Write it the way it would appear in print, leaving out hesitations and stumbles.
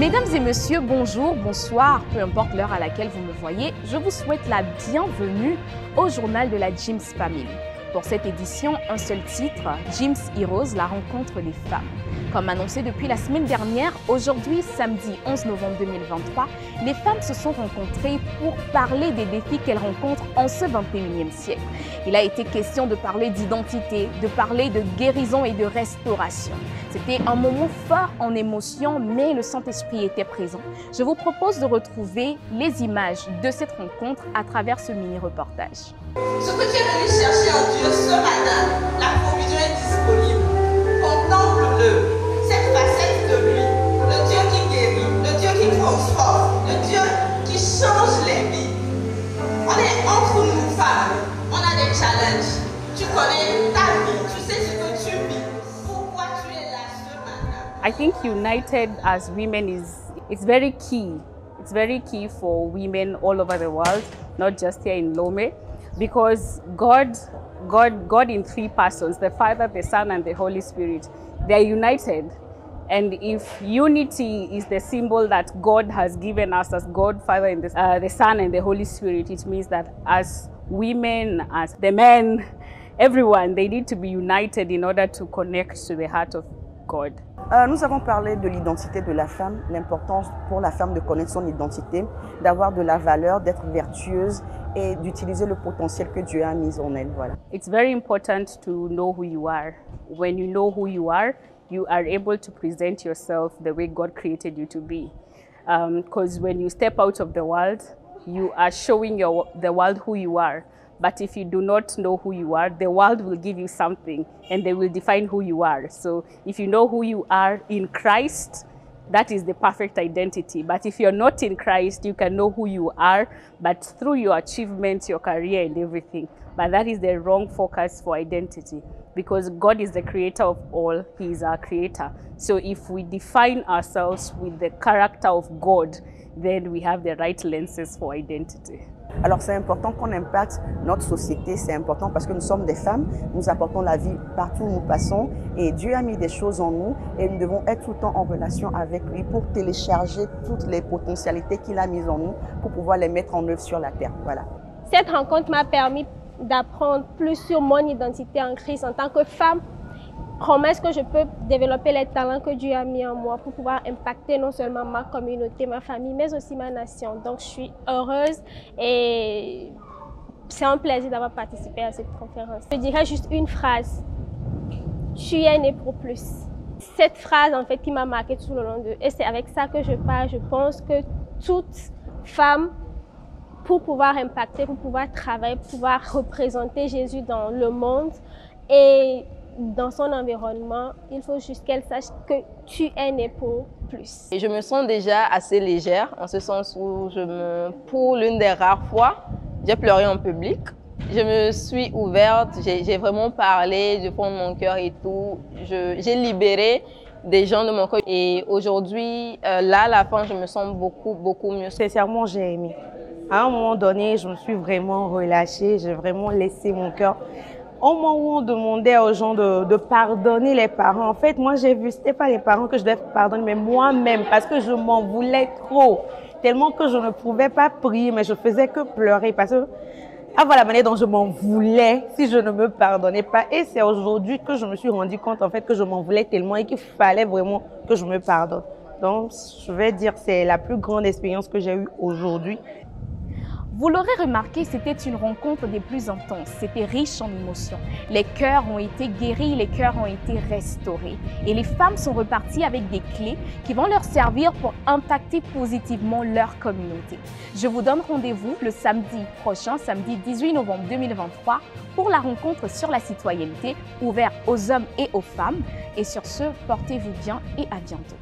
Mesdames et messieurs, bonjour, bonsoir, peu importe l'heure à laquelle vous me voyez, je vous souhaite la bienvenue au journal de la James Family. Pour cette édition, un seul titre, James Heroes, la rencontre des femmes. Comme annoncé depuis la semaine dernière, aujourd'hui, samedi 11 novembre 2023, les femmes se sont rencontrées pour parler des défis qu'elles rencontrent en ce 21e siècle. Il a été question de parler d'identité, de parler de guérison et de restauration. C'était un moment fort en émotion, mais le Saint-Esprit était présent. Je vous propose de retrouver les images de cette rencontre à travers ce mini-reportage. Ce que tu es venu chercher en Dieu ce matin, la provision est disponible. Contemple-le, cette facette de lui, le Dieu qui guérit, le Dieu qui transforme, le Dieu qui change les vies. On est entre nous femmes, on a des challenges. Tu connais ta vie, tu sais ce que tu vis. Pourquoi tu es là ce matin? I think united as women it's very key. It's very key for women all over the world, not just here in Lome. Because God in three persons, the Father, the Son, and the Holy Spirit, they are united. And if unity is the symbol that God has given us as God, Father, and the Son, and the Holy Spirit, it means that as women, as the men, everyone, they need to be united in order to connect to the heart of God. Nous avons parlé de l'identité de la femme, l'importance pour la femme de connaître son identité, d'avoir de la valeur, d'être vertueuse et d'utiliser le potentiel que Dieu a mis en elle. Voilà. It's very important to know who you are. When you know who you are able to present yourself the way God created you to be. Because when you step out of the world, you are showing the world who you are. But if you do not know who you are, the world will give you something and they will define who you are. So if you know who you are in Christ, that is the perfect identity. But if you're not in Christ, you can know who you are, but through your achievements, your career and everything. But that is the wrong focus for identity, because God is the creator of all. He is our creator. So if we define ourselves with the character of God, then we have the right lenses for identity. Alors c'est important qu'on impacte notre société, c'est important parce que nous sommes des femmes, nous apportons la vie partout où nous passons et Dieu a mis des choses en nous et nous devons être tout le temps en relation avec lui pour télécharger toutes les potentialités qu'il a mises en nous pour pouvoir les mettre en œuvre sur la terre. Voilà. Cette rencontre m'a permis d'apprendre plus sur mon identité en Christ en tant que femme. Comment est-ce que je peux développer les talents que Dieu a mis en moi pour pouvoir impacter non seulement ma communauté, ma famille, mais aussi ma nation. Donc, je suis heureuse et c'est un plaisir d'avoir participé à cette conférence. Je dirais juste une phrase. Tu es né pour plus. Cette phrase, en fait, qui m'a marquée tout le long de... Et c'est avec ça que je parle. Je pense que toute femme, pour pouvoir impacter, pour pouvoir travailler, pour pouvoir représenter Jésus dans le monde et dans son environnement, il faut juste qu'elle sache que tu es née pour plus. Et je me sens déjà assez légère, en ce sens où pour l'une des rares fois, j'ai pleuré en public. Je me suis ouverte, j'ai vraiment parlé du fond de mon cœur et tout. J'ai libéré des gens de mon cœur. Et aujourd'hui, là, à la fin, je me sens beaucoup mieux. Sincèrement, j'ai aimé. À un moment donné, je me suis vraiment relâchée, j'ai vraiment laissé mon cœur. Au moment où on demandait aux gens de pardonner les parents, en fait, moi, j'ai vu, c'était pas les parents que je devais pardonner, mais moi-même, parce que je m'en voulais trop, tellement que je ne pouvais pas prier, mais je faisais que pleurer, parce que, voilà la manière dont je m'en voulais si je ne me pardonnais pas. Et c'est aujourd'hui que je me suis rendu compte, en fait, que je m'en voulais tellement et qu'il fallait vraiment que je me pardonne. Donc, je vais dire que c'est la plus grande expérience que j'ai eue aujourd'hui. Vous l'aurez remarqué, c'était une rencontre des plus intenses, c'était riche en émotions. Les cœurs ont été guéris, les cœurs ont été restaurés. Et les femmes sont reparties avec des clés qui vont leur servir pour impacter positivement leur communauté. Je vous donne rendez-vous le samedi prochain, samedi 18 novembre 2023, pour la rencontre sur la citoyenneté, ouverte aux hommes et aux femmes. Et sur ce, portez-vous bien et à bientôt.